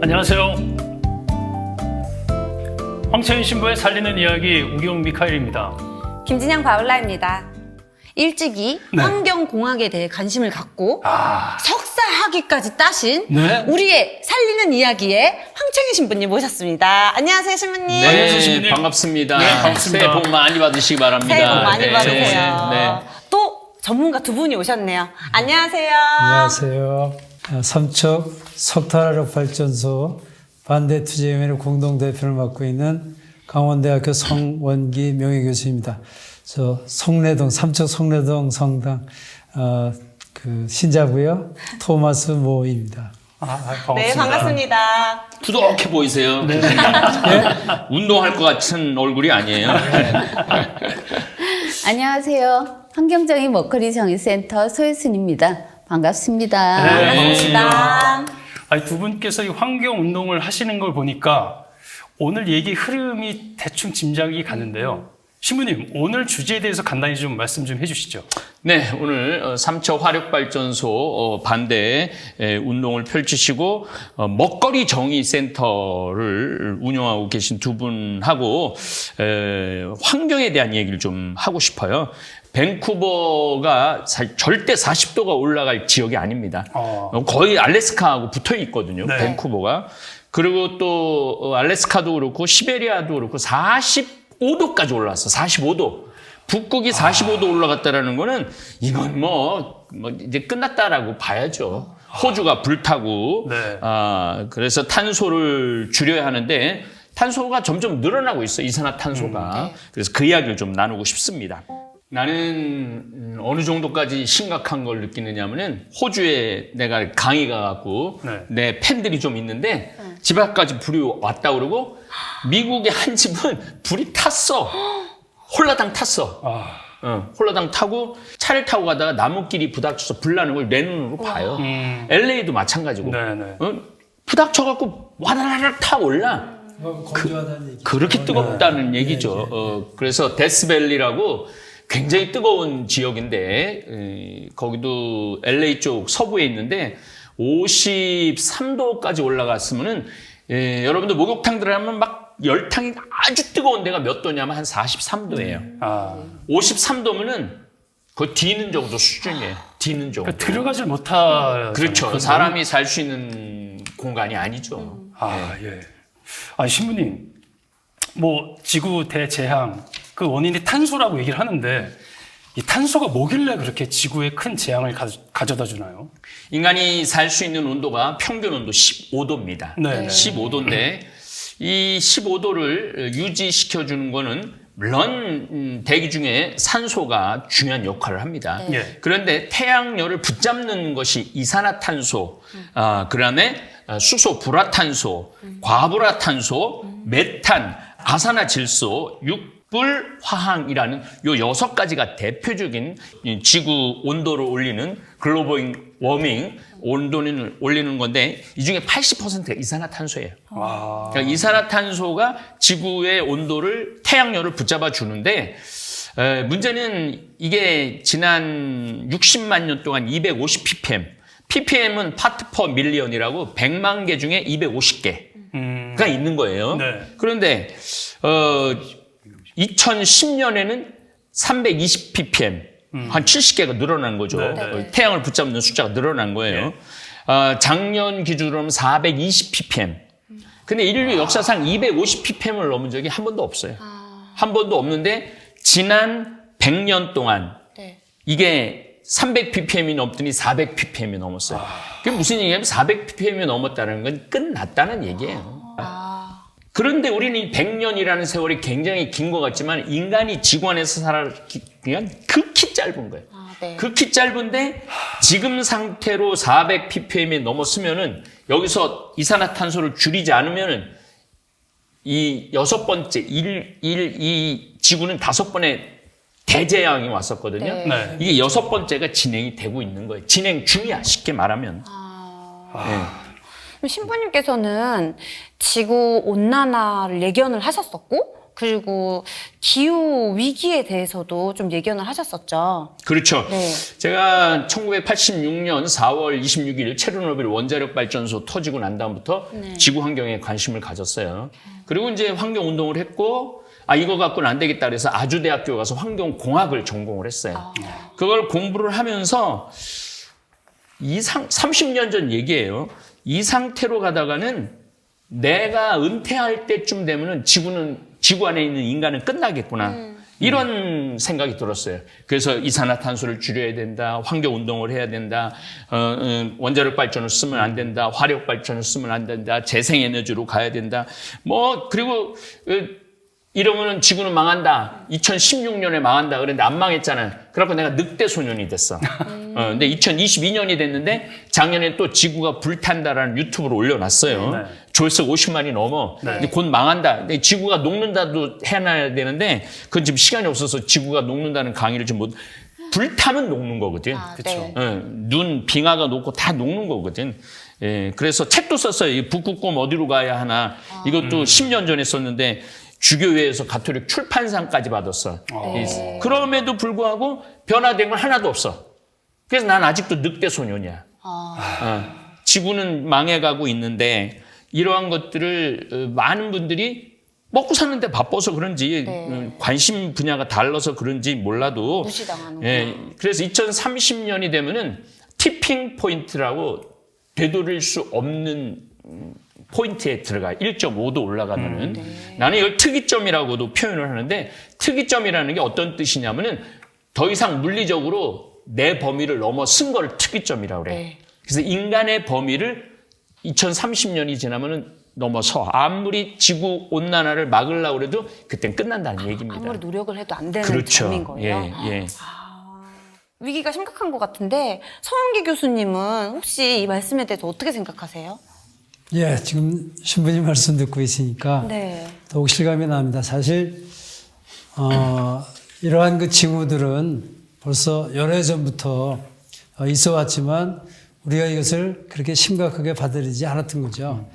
안녕하세요. 황채윤 신부의 살리는 이야기 우경 미카엘입니다. 김진양 바울라입니다. 일찍이 네. 환경공학에 대해 관심을 갖고 석사학위까지 따신 네. 우리의 살리는 이야기의 황채윤 신부님 모셨습니다. 안녕하세요, 신부님. 네, 안녕하세요, 신부님. 반갑습니다. 네, 반갑습니다. 새해 복 많이 받으시기 바랍니다. 새해 복 많이 네, 받으세요. 네. 또 전문가 두 분이 오셨네요. 안녕하세요. 안녕하세요. 삼척 석탄화력발전소 반대투쟁위원회 공동대표를 맡고 있는 강원대학교 성원기 명예교수입니다. 저 송내동, 삼척 송내동 성당 그 신자고요. 토마스 모입니다. 반갑습니다. 네, 반갑습니다. 푸석해 보이세요. 네. 운동할 것 같은 얼굴이 아니에요. 안녕하세요. 환경정의 먹거리 정의센터 소혜순입니다. 반갑습니다. 네, 반갑습니다. 아니, 두 분께서 이 환경 운동을 하시는 걸 보니까 오늘 얘기 흐름이 대충 짐작이 가는데요. 신부님, 오늘 주제에 대해서 간단히 좀 말씀 좀 해주시죠. 네, 오늘 삼척 화력발전소 반대 운동을 펼치시고 먹거리 정의센터를 운영하고 계신 두 분하고 환경에 대한 얘기를 좀 하고 싶어요. 밴쿠버가 절대 40도가 올라갈 지역이 아닙니다. 거의 알래스카하고 붙어 있거든요. 네. 밴쿠버가. 그리고 또 알래스카도 그렇고 시베리아도 그렇고 45도까지 올라왔어. 45도. 북극이 45도 올라갔다라는 거는 이건 뭐 이제 끝났다라고 봐야죠. 호주가 불타고 네. 그래서 탄소를 줄여야 하는데 탄소가 점점 늘어나고 있어. 이산화탄소가. 그래서 그 이야기를 좀 나누고 싶습니다. 나는 어느 정도까지 심각한 걸 느끼느냐면은 호주에 내가 강의 가갖고 네. 내 팬들이 좀 있는데 집 앞까지 불이 왔다 그러고 미국의 한 집은 불이 탔어. 홀라당 탔어. 홀라당 타고 차를 타고 가다가 나무끼리 부닥쳐서 불 나는 걸 내 눈으로 봐요. LA도 마찬가지고. 네네. 부닥쳐갖고 와다라락 타 올라. 건조하다는 얘기. 그렇게 뜨겁다는 얘기죠. 그래서 데스밸리라고 굉장히 뜨거운 지역인데 거기도 LA 쪽 서부에 있는데 53도까지 올라갔으면은 여러분들 목욕탕 들어가면 막 열탕이 아주 뜨거운 데가 몇 도냐면 한 43도예요. 53도면은 거의 디는 정도 수준이에요. 디는 정도. 그러니까 들어가질 못하. 그렇죠. 사람이 살 수 있는 공간이 아니죠. 예. 아, 신부님, 뭐 지구 대재앙 그 원인이 탄소라고 얘기를 하는데 이 탄소가 뭐길래 그렇게 지구에 큰 재앙을 가져다 주나요? 인간이 살 수 있는 온도가 평균 온도 15도입니다. 네. 15도인데 이 15도를 유지시켜주는 거는 물론 대기 중에 산소가 중요한 역할을 합니다. 네. 그런데 태양열을 붙잡는 것이 이산화탄소, 그다음에 수소, 불화탄소, 과불화탄소, 메탄, 아산화질소, 육불 화학이라는 요 6가지가 대표적인 지구 온도를 올리는 글로벌 워밍 온도를 올리는 건데 이 중에 80%가 이산화탄소예요. 그러니까 이산화탄소가 지구의 온도를 태양열을 붙잡아 주는데 문제는 이게 지난 60만 년 동안 250 ppm, ppm은 파트 퍼 밀리언이라고 100만 개 중에 250개가 있는 거예요. 네. 그런데 2010년에는 320 ppm 한 70개가 늘어난 거죠. 네. 태양을 붙잡는 숫자가 늘어난 거예요. 작년 기준으로는 420 ppm. 근데 인류 역사상 250 ppm을 넘은 적이 한 번도 없어요. 한 번도 없는데 지난 100년 동안 이게 300 ppm이 넘더니 400 ppm이 넘었어요. 그게 무슨 얘기냐면 400 ppm이 넘었다는 건 끝났다는 얘기예요. 그런데 우리는 100년이라는 세월이 굉장히 긴 것 같지만 인간이 지구 안에서 살아기간 극히 짧은 거예요. 극히 짧은데 지금 상태로 400 ppm이 넘었으면은 여기서 이산화탄소를 줄이지 않으면은 이 6번째 이 지구는 5번의 대재앙이 왔었거든요. 네. 이게 6번째가 진행이 되고 있는 거예요. 진행 중이야, 쉽게 말하면. 신부님께서는 지구 온난화를 예견을 하셨었고 그리고 기후 위기에 대해서도 좀 예견을 하셨었죠. 그렇죠. 네. 제가 1986년 4월 26일 체르노빌 원자력 발전소 터지고 난 다음부터 지구 환경에 관심을 가졌어요. 그리고 이제 환경 운동을 했고 이거 갖고는 안 되겠다 그래서 아주대학교 가서 환경공학을 전공을 했어요. 그걸 공부를 하면서 30년 전 얘기예요. 이 상태로 가다가는 내가 은퇴할 때쯤 되면은 지구 안에 있는 인간은 끝나겠구나. 이런 생각이 들었어요. 그래서 이산화탄소를 줄여야 된다. 환경운동을 해야 된다. 원자력 발전을 쓰면 안 된다. 화력 발전을 쓰면 안 된다. 재생에너지로 가야 된다. 그리고 이러면은 지구는 망한다. 2016년에 망한다. 그런데 안 망했잖아요. 그래갖고 내가 늑대 소년이 됐어. 근데 2022년이 됐는데 작년에 또 지구가 불탄다라는 유튜브로 올려놨어요. 네. 조회수 50만이 넘어. 네. 근데 곧 망한다. 근데 지구가 녹는다도 해놔야 되는데 그건 지금 시간이 없어서 지구가 녹는다는 강의를 좀 불타면 녹는 거거든. 네. 눈 빙하가 녹고 다 녹는 거거든. 예, 그래서 책도 썼어요. 이 북극곰 어디로 가야 하나. 이것도 10년 전에 썼는데 주교회에서 가톨릭 출판상까지 받았어. 그럼에도 불구하고 변화된 건 하나도 없어. 그래서 난 아직도 늑대 소년이야. 지구는 망해가고 있는데 이러한 것들을 많은 분들이 먹고 사는데 바빠서 그런지 관심 분야가 달라서 그런지 몰라도 무시당하는구나. 그래서 2030년이 되면은 티핑 포인트라고 되돌릴 수 없는 포인트에 들어가 1.5도 올라가면은 나는 이걸 특이점이라고도 표현을 하는데 특이점이라는 게 어떤 뜻이냐면은 더 이상 물리적으로 내 범위를 넘어선 걸 특이점이라고 그래. 그래서 인간의 범위를 2030년이 지나면은 넘어서 아무리 지구 온난화를 막으려고 해도 그땐 끝난다는 얘기입니다. 아무리 노력을 해도 안 되는 그렇죠. 점인 거예요. 예. 위기가 심각한 것 같은데 서원기 교수님은 혹시 이 말씀에 대해서 어떻게 생각하세요? 예, 지금 신부님 말씀 듣고 있으니까 네. 더욱 실감이 납니다. 사실 이러한 그 징후들은 벌써 여러 해 전부터 있어 왔지만 우리가 이것을 그렇게 심각하게 받아들이지 않았던 거죠.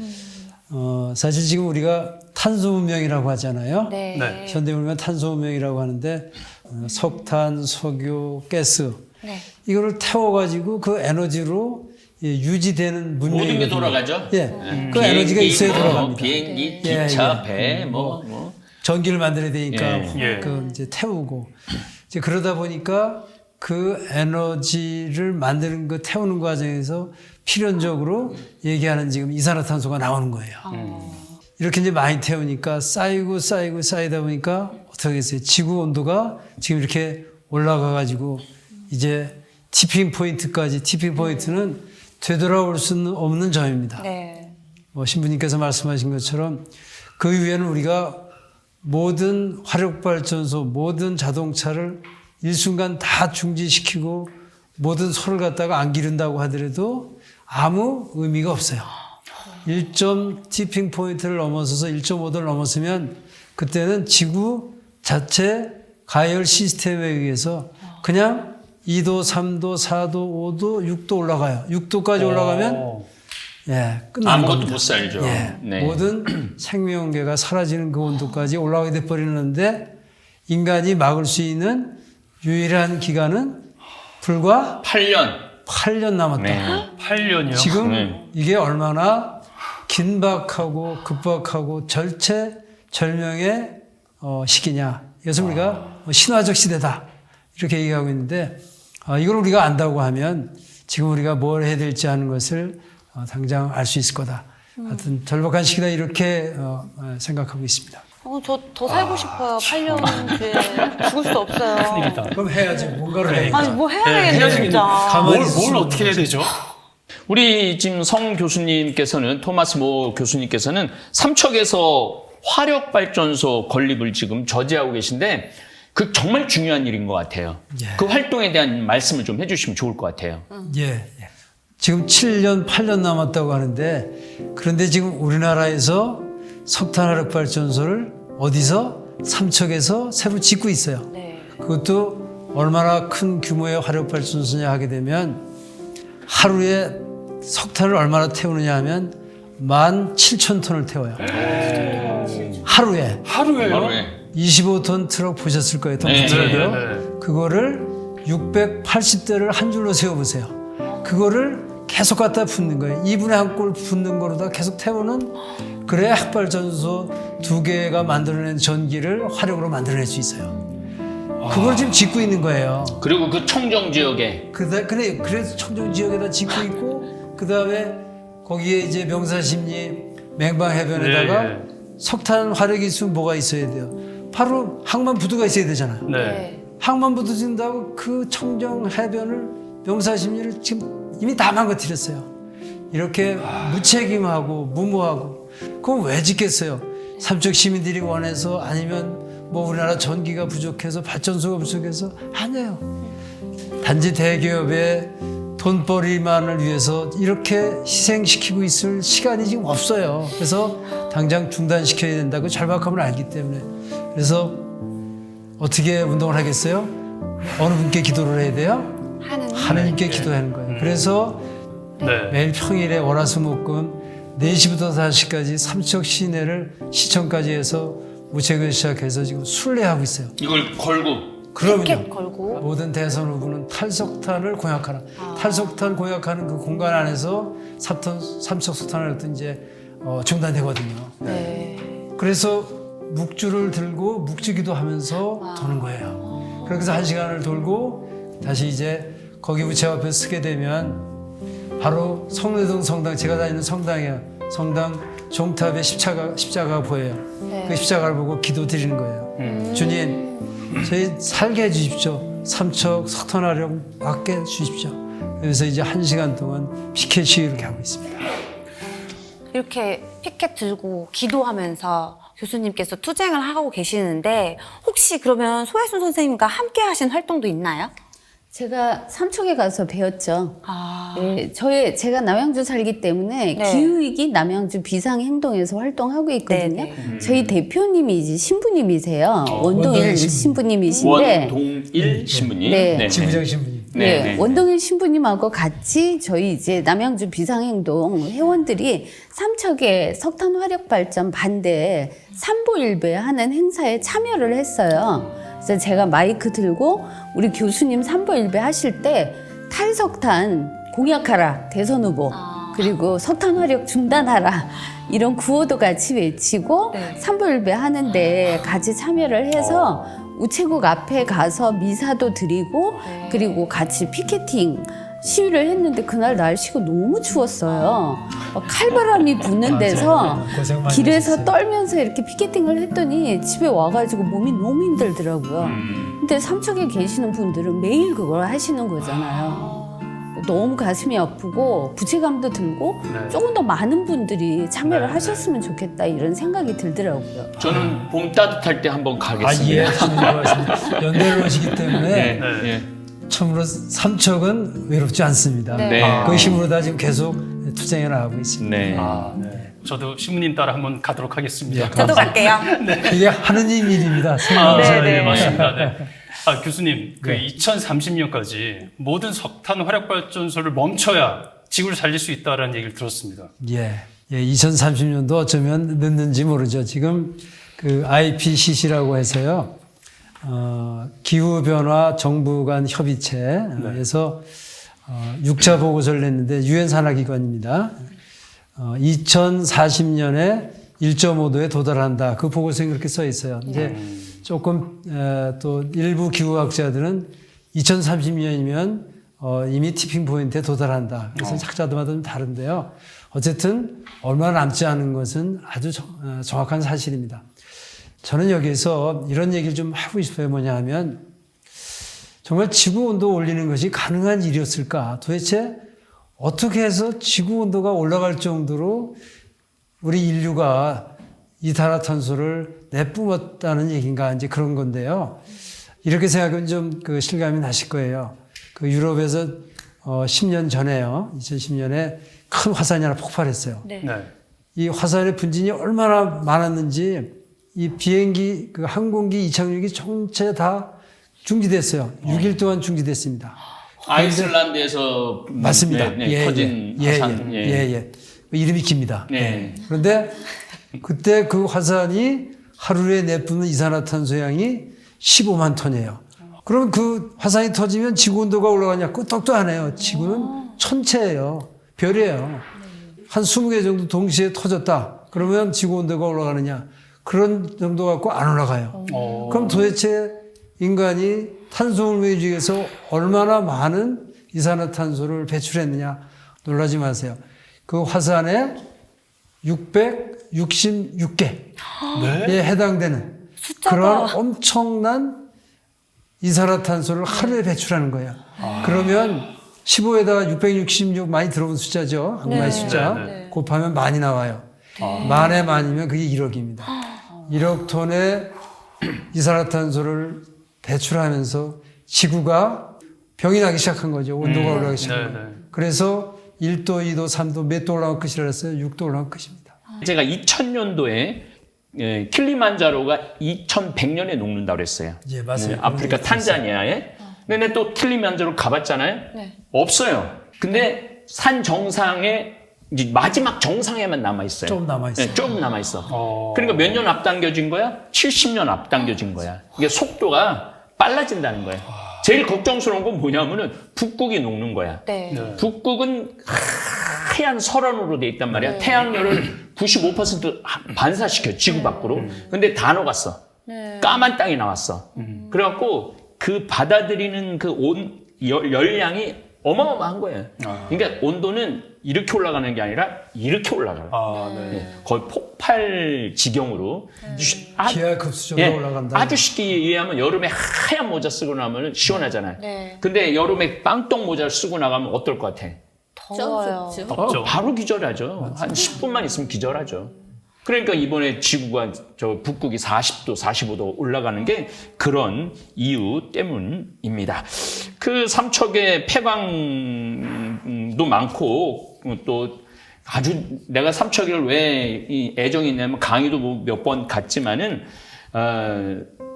사실 지금 우리가 탄소 문명이라고 하잖아요. 네. 네. 현대 문명 탄소 문명이라고 하는데 석탄, 석유, 가스 이거를 태워가지고 그 에너지로 유지되는 문명이 모든 게 돌아가죠. 예, 그 에너지가 있어야 돌아갑니다. 비행기, 예, 기차, 예. 배, 전기를 만들어야 되니까 예. 그 이제 태우고 이제 그러다 보니까 그 에너지를 만드는 거 태우는 과정에서 필연적으로 얘기하는 지금 이산화탄소가 나오는 거예요. 이렇게 이제 많이 태우니까 쌓이다 보니까 어떻게 했어요? 지구 온도가 지금 이렇게 올라가 가지고 이제 티핑 포인트는 되돌아올 수는 없는 점입니다. 네. 신부님께서 말씀하신 것처럼 그 이후에는 우리가 모든 화력발전소, 모든 자동차를 일순간 다 중지시키고 모든 소를 갖다가 안 기른다고 하더라도 아무 의미가 없어요. 1점 티핑 포인트를 넘어서서 1.5도를 넘었으면 그때는 지구 자체 가열 시스템에 의해서 그냥 2도, 3도, 4도, 5도, 6도 올라가요. 6도까지 올라가면 끝나는 아무것도 겁니다. 못 살죠. 네. 모든 생명계가 사라지는 그 온도까지 올라가게 돼버리는데 인간이 막을 수 있는 유일한 기간은 불과 8년 남았다. 네. 8년이요? 지금 이게 얼마나 긴박하고 급박하고 절체절명의 시기냐. 이것을 우리가 신화적 시대다. 이렇게 얘기하고 있는데 이걸 우리가 안다고 하면 지금 우리가 뭘 해야 될지 하는 것을 당장 알 수 있을 거다. 하여튼 절박한 시기다 이렇게 생각하고 있습니다. 저 더 살고 싶어요. 8년 뒤에 죽을 수 없어요. 큰일이다. 그럼 해야지. 뭔가를 해야지. 아니 뭐 해야 되겠네 진짜. 가만히 뭘 어떻게 해야 되죠? 우리 지금 성 교수님께서는 토마스 모 교수님께서는 삼척에서 화력 발전소 건립을 지금 저지하고 계신데 그 정말 중요한 일인 것 같아요. 그 활동에 대한 말씀을 좀 해주시면 좋을 것 같아요. 예. 지금 7년, 8년 남았다고 하는데 그런데 지금 우리나라에서 석탄화력 발전소를 어디서? 삼척에서 새로 짓고 있어요. 네. 그것도 얼마나 큰 규모의 화력 발전소냐 하게 되면 하루에 석탄을 얼마나 태우느냐 하면 17,000톤을 태워요. 하루에 하루에요? 하루에. 25톤 트럭 보셨을 거예요. 덤프 네, 트럭이요. 네, 네. 그거를 680대를 한 줄로 세워보세요. 그거를 계속 갖다 붓는 거예요. 2분에 한 골 붓는 거로다 계속 태우는, 그래야 핵발전소 2개가 만들어낸 전기를 화력으로 만들어낼 수 있어요. 그걸 지금 짓고 있는 거예요. 그리고 그 청정 지역에 그래서 청정 지역에다 짓고 있고, 그 다음에 거기에 이제 명사십리 맹방 해변에다가 네, 석탄 화력이 있으면 뭐가 있어야 돼요? 바로 항만부두가 있어야 되잖아요. 네. 항만부두 짓는다고 그 청정 해변을, 명사십리를 지금 이미 다 망가뜨렸어요. 이렇게 무책임하고 무모하고. 그건 왜 짓겠어요? 삼척 시민들이 원해서, 아니면 뭐 우리나라 전기가 부족해서, 발전소가 부족해서? 아니에요. 단지 대기업의 돈벌이만을 위해서 이렇게 희생시키고 있을 시간이 지금 없어요. 그래서 당장 중단시켜야 된다고 절박함을 알기 때문에. 그래서 어떻게 운동을 하겠어요? 어느 분께 기도를 해야 돼요? 하느님께 기도하는 거예요. 그래서 네. 매일 평일에 월화수목금 4시부터 5시까지 삼척 시내를 시청까지 해서 우체국을 시작해서 지금 순례하고 있어요. 이걸 걸고 그럼요. 티켓 걸고. 모든 대선 후보는 탈석탄을 공약하라. 탈석탄 공약하는 그 공간 안에서 삼척 석탄을 어떤 이제 중단되거든요. 네. 그래서 묵주를 들고 묵주기도 하면서 도는 거예요. 그렇게 해서 1시간을 돌고 다시 이제 거기 우체국 앞에 서게 되면 바로 성내동 성당, 제가 다니는 성당이에요. 성당 종탑에 십자가가 보여요. 네. 그 십자가를 보고 기도 드리는 거예요. 주님, 저희 살게 해주십시오. 삼척 석탄화력 맞게 해주십시오. 그래서 이제 1시간 동안 피켓 시위 이렇게 하고 있습니다. 이렇게 피켓 들고 기도하면서 교수님께서 투쟁을 하고 계시는데 혹시 그러면 소혜순 선생님과 함께 하신 활동도 있나요? 제가 삼척에 가서 배웠죠. 아. 네, 제가 남양주 살기 때문에 네. 기후위기 남양주 비상행동에서 활동하고 있거든요. 네, 저희 대표님이 이제 신부님이세요. 원동일 신부님이신데. 원동일 신부님. 네. 지부장 신부님. 네, 원동일 신부님하고 같이 저희 이제 남양주 비상행동 회원들이 삼척의 석탄 화력 발전 반대 삼보일배 하는 행사에 참여를 했어요. 그래서 제가 마이크 들고 우리 교수님 삼보일배 하실 때 탈석탄 공약하라 대선 후보, 그리고 석탄 화력 중단하라 이런 구호도 같이 외치고 네. 삼보일배 하는데 같이 참여를 해서 우체국 앞에 가서 미사도 드리고 그리고 같이 피켓팅 시위를 했는데 그날 날씨가 너무 추웠어요. 칼바람이 부는 데서 고생 많이 길에서 하셨어요. 떨면서 이렇게 피켓팅을 했더니 집에 와가지고 몸이 너무 힘들더라고요. 근데 삼척에 계시는 분들은 매일 그걸 하시는 거잖아요. 너무 가슴이 아프고 부채감도 들고 네. 조금 더 많은 분들이 참여를 네, 하셨으면 좋겠다 이런 생각이 들더라고요. 저는 봄 따뜻할 때 한번 아, 가겠습니다. 예. 좋아하십니다. 연대로 오시기 때문에 네. 네. 예. 참으로 삼척은 외롭지 않습니다. 네. 그 힘으로 다 지금 계속 투쟁해 나가고 있습니다. 네. 아, 네. 저도 신부님 따라 한번 가도록 하겠습니다. 예, 저도 갈게요. 이게 하느님 일입니다. 아, 생각하셔야 네, 돼요. 맞습니다. 네. 아, 교수님, 그 네. 2030년까지 모든 석탄 화력 발전소를 멈춰야 지구를 살릴 수 있다라는 얘기를 들었습니다. 예. 2030년도 어쩌면 늦는지 모르죠. 지금 그 IPCC라고 해서요. 기후변화 정부 간 협의체에서 6차 보고서를 냈는데 유엔 산하기관입니다. 2040년에 1.5도에 도달한다. 그 보고서에 그렇게 써 있어요. 이제 조금 또 일부 기후학자들은 2030년이면 이미 티핑 포인트에 도달한다. 그래서 학자들마다 좀 다른데요. 어쨌든 얼마 남지 않은 것은 아주 정확한 사실입니다. 저는 여기서 이런 얘기를 좀 하고 싶어요. 뭐냐 하면 정말 지구 온도 올리는 것이 가능한 일이었을까? 도대체 어떻게 해서 지구 온도가 올라갈 정도로 우리 인류가 이산화탄소를 내뿜었다는 얘기인가? 이제 그런 건데요. 이렇게 생각하면 좀 그 실감이 나실 거예요. 그 유럽에서 10년 전에요. 2010년에 큰 화산이 하나 폭발했어요. 네. 네. 이 화산의 분진이 얼마나 많았는지 이 비행기, 그 항공기 이착륙이 전체 다 중지됐어요. 6일 동안 중지됐습니다. 아이슬란드에서 맞습니다. 네, 터진 화산. 예. 이름이 깁니다. 네. 그런데 그때 그 화산이 하루에 내뿜는 이산화탄소 양이 15만 톤이에요. 그럼 그 화산이 터지면 지구 온도가 올라가냐? 끄떡도 안 해요. 지구는 천체예요. 별이에요. 한 20개 정도 동시에 터졌다. 그러면 지구 온도가 올라가느냐? 그런 정도 갖고 안 올라가요. 그럼 도대체 인간이 탄소를 위해서 얼마나 많은 이산화탄소를 배출했느냐? 놀라지 마세요. 그 화산에 666개에 해당되는 숫자가. 그런 엄청난 이산화탄소를 하루에 배출하는 거예요. 그러면 15에다가 666 많이 들어본 숫자죠. 한국말 숫자. 곱하면 만이 나와요. 만에 만이면 그게 1억입니다. 1억 톤의 이산화탄소를 배출하면서 지구가 병이 나기 시작한 거죠. 온도가 올라가기 시작한 거예요. 그래서 1도, 2도, 3도 몇 도 올라간 끝이라 했어요? 6도 올라간 끝입니다. 제가 2000년도에 킬리만자로가 2100년에 녹는다고 그랬어요. 예, 맞습니다. 아프리카 탄자니아에. 근데 또 킬리만자로 가봤잖아요. 네. 없어요. 근데 산 정상에 이제 마지막 정상에만 남아 있어요. 좀 남아있어요. 네, 좀 남아 있어. 그러니까 몇 년 앞당겨진 거야? 70년 앞당겨진 거야. 이게 속도가 빨라진다는 거예요. 제일 걱정스러운 건 뭐냐면은 북극이 녹는 거야. 네. 북극은 하얀 설원으로 돼 있단 말이야. 태양열을 95% 반사시켜 지구 밖으로. 근데 다 녹았어. 까만 땅이 나왔어. 그래갖고 그 받아들이는 그 열량이 어마어마한 거예요. 그러니까 온도는 이렇게 올라가는 게 아니라 이렇게 올라가요. 거의 폭발 지경으로. 기하급수적으로 올라간다. 아주 쉽게 이해하면 여름에 하얀 모자 쓰고 나면 시원하잖아요. 네. 근데 여름에 빵똥 모자를 쓰고 나가면 어떨 것 같아? 더워요. 덥죠. 바로 기절하죠. 한 10분만 있으면 기절하죠. 그러니까 이번에 지구가 저 북극이 40도, 45도 올라가는 게 그런 이유 때문입니다. 그 삼척의 폐광도 많고 또 아주 내가 삼척을 왜 이 애정이 있냐면 강의도 몇 번 갔지만은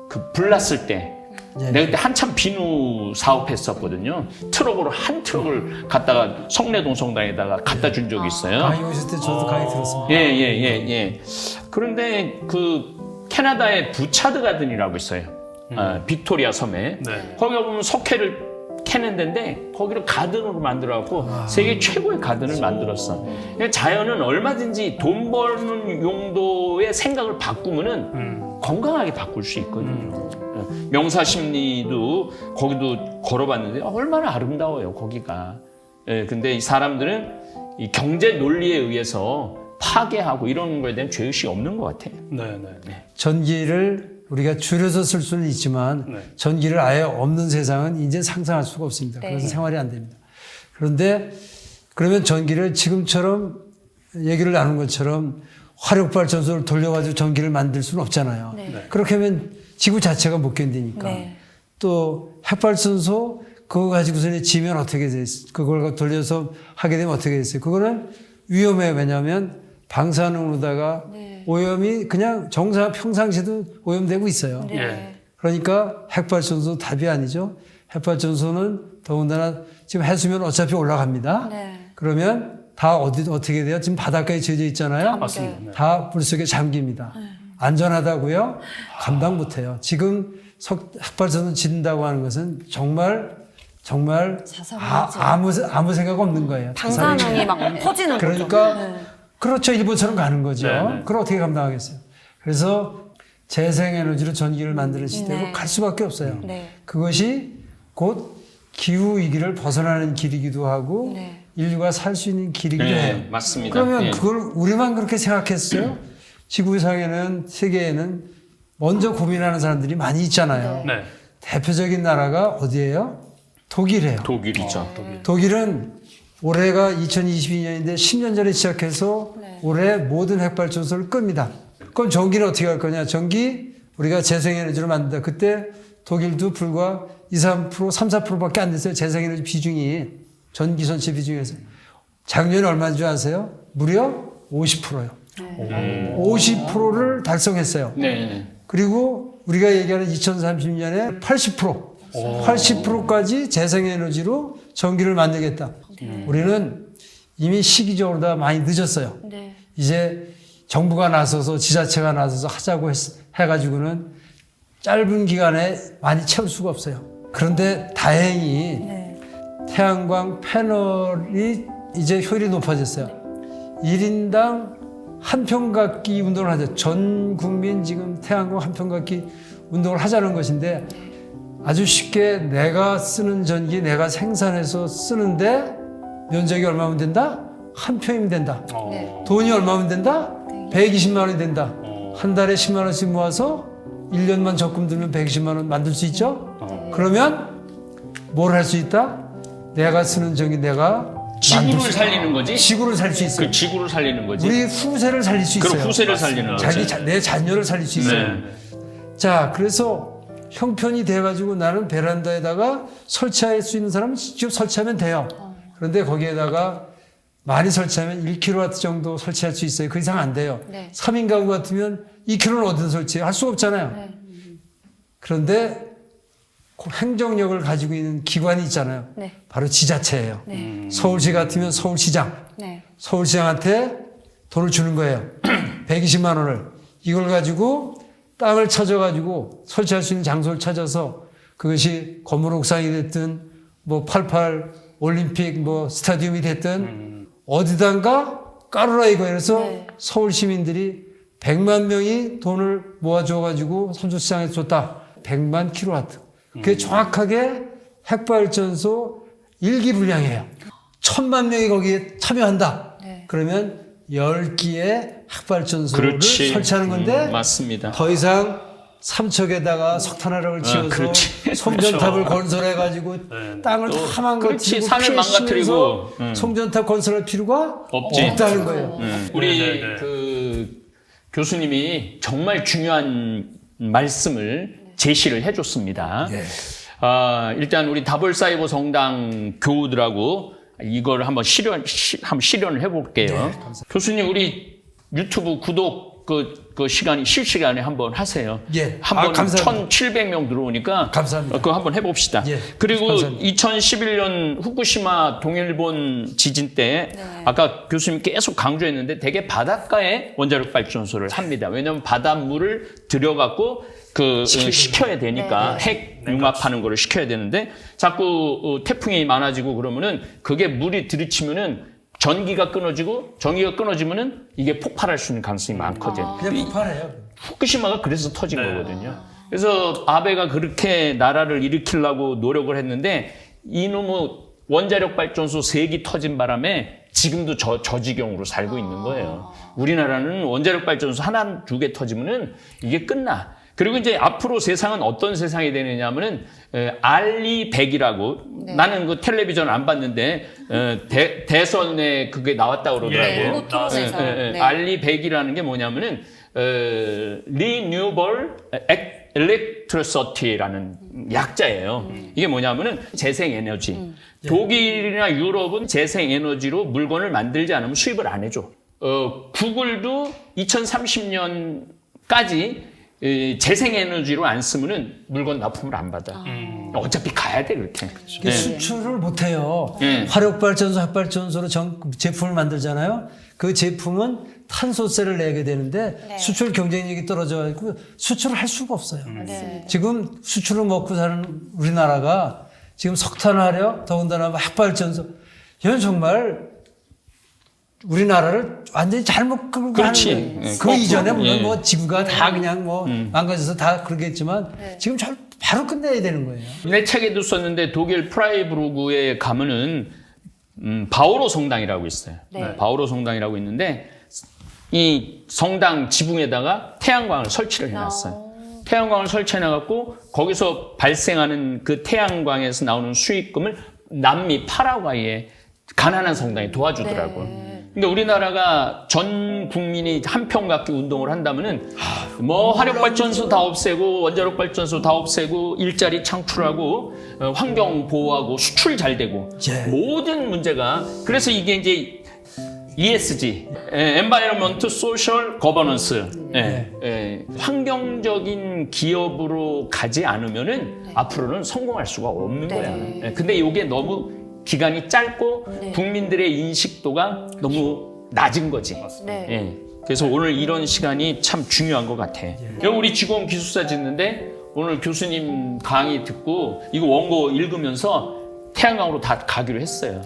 그 불 났을 때 내가 그때 한참 비누 사업했었거든요. 트럭으로 한 트럭을 갖다가 성내동 성당에다가 갖다 준 적이 있어요. 강의 오실 때 저도 강의 들었습니다. 예. 그런데 그 캐나다의 부차드 가든이라고 있어요. 빅토리아 섬에. 거기 보면 석회를 캐는 데인데 거기를 가든으로 만들어갖고 세계 최고의 가든을 만들었어. 그러니까 자연은 얼마든지 돈 버는 용도의 생각을 바꾸면은 건강하게 바꿀 수 있거든요. 명사심리도 거기도 걸어봤는데 얼마나 아름다워요 거기가. 근데 이 사람들은 이 경제 논리에 의해서 파괴하고 이런 거에 대한 죄의식이 없는 것 같아요. 전기를 우리가 줄여서 쓸 수는 있지만 전기를 아예 없는 세상은 이제 상상할 수가 없습니다. 그래서 생활이 안 됩니다. 그런데 그러면 전기를 지금처럼 얘기를 나눈 것처럼 화력발전소를 돌려가지고 전기를 만들 수는 없잖아요. 그렇게 하면 지구 자체가 못 견디니까. 또 핵발전소 그거 가지고서 지면 어떻게 돼요? 그걸 돌려서 하게 되면 어떻게 됐어요? 그거는 위험해요. 왜냐하면 방사능으로다가 오염이 그냥 평상시에도 오염되고 있어요. 그러니까 핵발전소 답이 아니죠. 핵발전소는 더군다나 지금 해수면 어차피 올라갑니다. 그러면 다 어떻게 돼요? 지금 바닷가에 젖어 있잖아요. 맞습니다. 다 물속에 잠깁니다. 안전하다고요? 감당 못해요. 지금 핵발전소 짓는다고 하는 것은 정말 아무 생각 없는 거예요. 방사능이 막 퍼지는 거죠. 그러니까 그렇죠. 일본처럼 가는 거죠. 그걸 어떻게 감당하겠어요? 그래서 재생에너지로 전기를 만드는 시대로 갈 수밖에 없어요. 그것이 곧 기후위기를 벗어나는 길이기도 하고 인류가 살 수 있는 길이기도 해요. 맞습니다. 그러면 그걸 우리만 그렇게 생각했어요? 지구상에는 세계에는 먼저 고민하는 사람들이 많이 있잖아요. 대표적인 나라가 어디예요? 독일이에요. 독일이죠. 독일은 올해가 2022년인데 10년 전에 시작해서 올해 모든 핵발전소를 끕니다. 그럼 전기는 어떻게 할 거냐? 전기 우리가 재생에너지로 만든다. 그때 독일도 불과 3, 4%밖에 안 됐어요. 재생에너지 비중이 전기 전체 비중에서. 작년에 얼마인 줄 아세요? 무려 50%요. 50%를 달성했어요. 그리고 우리가 얘기하는 2030년에 80%까지 재생에너지로 전기를 만들겠다. 우리는 이미 시기적으로 다 많이 늦었어요. 이제 정부가 나서서 지자체가 나서서 하자고 해가지고는 짧은 기간에 많이 채울 수가 없어요. 그런데 다행히 태양광 패널이 이제 효율이 높아졌어요. 1인당 한 평각기 운동을 하죠. 전 국민 지금 태양광 한 평각기 운동을 하자는 것인데 아주 쉽게 내가 쓰는 전기 내가 생산해서 쓰는데 면적이 얼마면 된다? 한 평이면 된다. 돈이 얼마면 된다? 120만 원이 된다. 한 달에 10만 원씩 모아서 1년만 적금 들면 120만 원 만들 수 있죠? 그러면 뭘 할 수 있다? 내가 쓰는 전기 내가 지구를 살리는 거지? 지구를 살릴 수 있어요. 그 지구를 살리는 거지. 우리 후세를 살릴 수 있어요. 그럼 후세를 살리는 거지. 내 자녀를 살릴 수 있어요. 네. 자, 그래서 형편이 돼가지고 나는 베란다에다가 설치할 수 있는 사람은 직접 설치하면 돼요. 그런데 거기에다가 많이 설치하면 1kW 정도 설치할 수 있어요. 그 이상 안 돼요. 3인 가구 같으면 2kW는 어디서 설치해요? 할 수가 없잖아요. 그런데 행정력을 가지고 있는 기관이 있잖아요. 바로 지자체예요. 서울시 같으면 서울시장. 서울시장한테 돈을 주는 거예요. 120만 원을. 이걸 가지고 땅을 찾아가지고 설치할 수 있는 장소를 찾아서 그것이 건물 옥상이 됐든 뭐 88 올림픽 뭐 스타디움이 됐든 어디단가 까르라 이거예요. 그래서 서울 시민들이 100만 명이 돈을 모아줘가지고 선수시장에 줬다. 100만 킬로와트. 그게 정확하게 핵발전소 1기 분량이에요. 1000만 명이 거기에 참여한다. 그러면 10기의 핵발전소를 그렇지. 설치하는 건데 맞습니다. 더 이상 삼척에다가 석탄화력을 지어서 그렇지. 송전탑을 건설해가지고 땅을 다 그렇지. 망가뜨리고 산을 망가뜨리고. 송전탑 건설할 필요가 없지. 없다는 거예요. 우리 그 교수님이 정말 중요한 말씀을 제시를 해줬습니다. 일단 우리 다볼사이버 성당 교우들하고 이걸 한번 실현을 해볼게요. 교수님 우리 유튜브 구독 그 시간이 실시간에 한번 하세요. 한번 감사합니다. 1,700명 들어오니까 감사합니다. 그거 한번 해봅시다. 그리고 감사합니다. 2011년 후쿠시마 동일본 지진 때 아까 교수님 계속 강조했는데 되게 바닷가에 원자력 발전소를 합니다. 왜냐하면 바닷물을 들여갖고 식혀야 되니까 핵 융합하는 거를 시켜야 되는데 자꾸 태풍이 많아지고 그러면은 그게 물이 들이치면은 전기가 끊어지면은 이게 폭발할 수 있는 가능성이 많거든. 그냥 폭발해요. 후쿠시마가 그래서 터진 거거든요. 그래서 아베가 그렇게 나라를 일으키려고 노력을 했는데 이놈의 원자력 발전소 3기 터진 바람에 지금도 저 지경으로 살고 있는 거예요. 우리나라는 원자력 발전소 하나, 2개 터지면은 이게 끝나. 그리고 이제 앞으로 세상은 어떤 세상이 되느냐 하면은, 알리 100이라고, 나는 그 텔레비전 안 봤는데, 대선에 그게 나왔다고 그러더라고요. 알리 100이라는 게 뭐냐면은, Renewable Electricity라는 약자예요. 이게 뭐냐면은 재생에너지. 독일이나 유럽은 재생에너지로 물건을 만들지 않으면 수입을 안 해줘. 구글도 2030년까지 재생에너지로 안 쓰면은 물건 납품을 안 받아. 어차피 가야 돼 그렇게. 이게 수출을 못 해요. 화력발전소, 핵발전소로 제품을 만들잖아요. 그 제품은 탄소세를 내게 되는데 수출 경쟁력이 떨어져가지고 수출을 할 수가 없어요. 지금 수출을 먹고 사는 우리나라가 지금 석탄화력, 더군다나 핵발전소, 이건 정말 우리나라를 완전히 잘못 끌고 가는 거예요. 그 이전에 물론 뭐 지구가 다 그냥 뭐 망가져서 다 그러겠지만 지금 바로 끝내야 되는 거예요. 내 책에도 썼는데 독일 프라이부르크에 가면은 바오로 성당이라고 있어요. 바오로 성당이라고 있는데 이 성당 지붕에다가 태양광을 설치를 해놨어요. 태양광을 설치해놔갖고 거기서 발생하는 그 태양광에서 나오는 수익금을 남미 파라과이에 가난한 성당이 도와주더라고요. 근데 우리나라가 전 국민이 한평각기 운동을 한다면은 뭐 화력발전소 다 없애고 원자력 발전소 다 없애고 일자리 창출하고 환경 보호하고 수출 잘 되고 모든 문제가 그래서 이게 이제 ESG, Environment, Social Governance, 환경적인 기업으로 가지 않으면은 앞으로는 성공할 수가 없는 거야. 근데 이게 너무 기간이 짧고 국민들의 인식도가 너무 낮은 거지. 그래서 오늘 이런 시간이 참 중요한 것 같아. 여기 우리 직원 기숙사 짓는데 오늘 교수님 강의 듣고 이거 원고 읽으면서 태양광으로 다 가기로 했어요.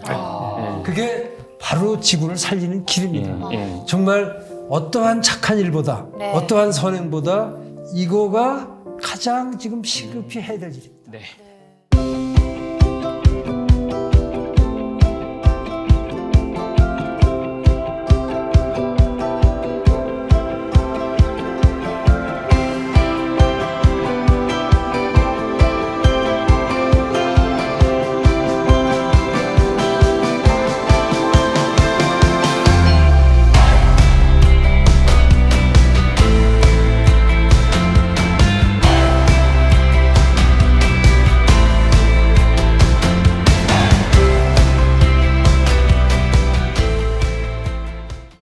그게 바로 지구를 살리는 길입니다. 예. 정말 어떠한 착한 일보다 네. 어떠한 선행보다 이거가 가장 지금 시급히 해야 될 일입니다. 네.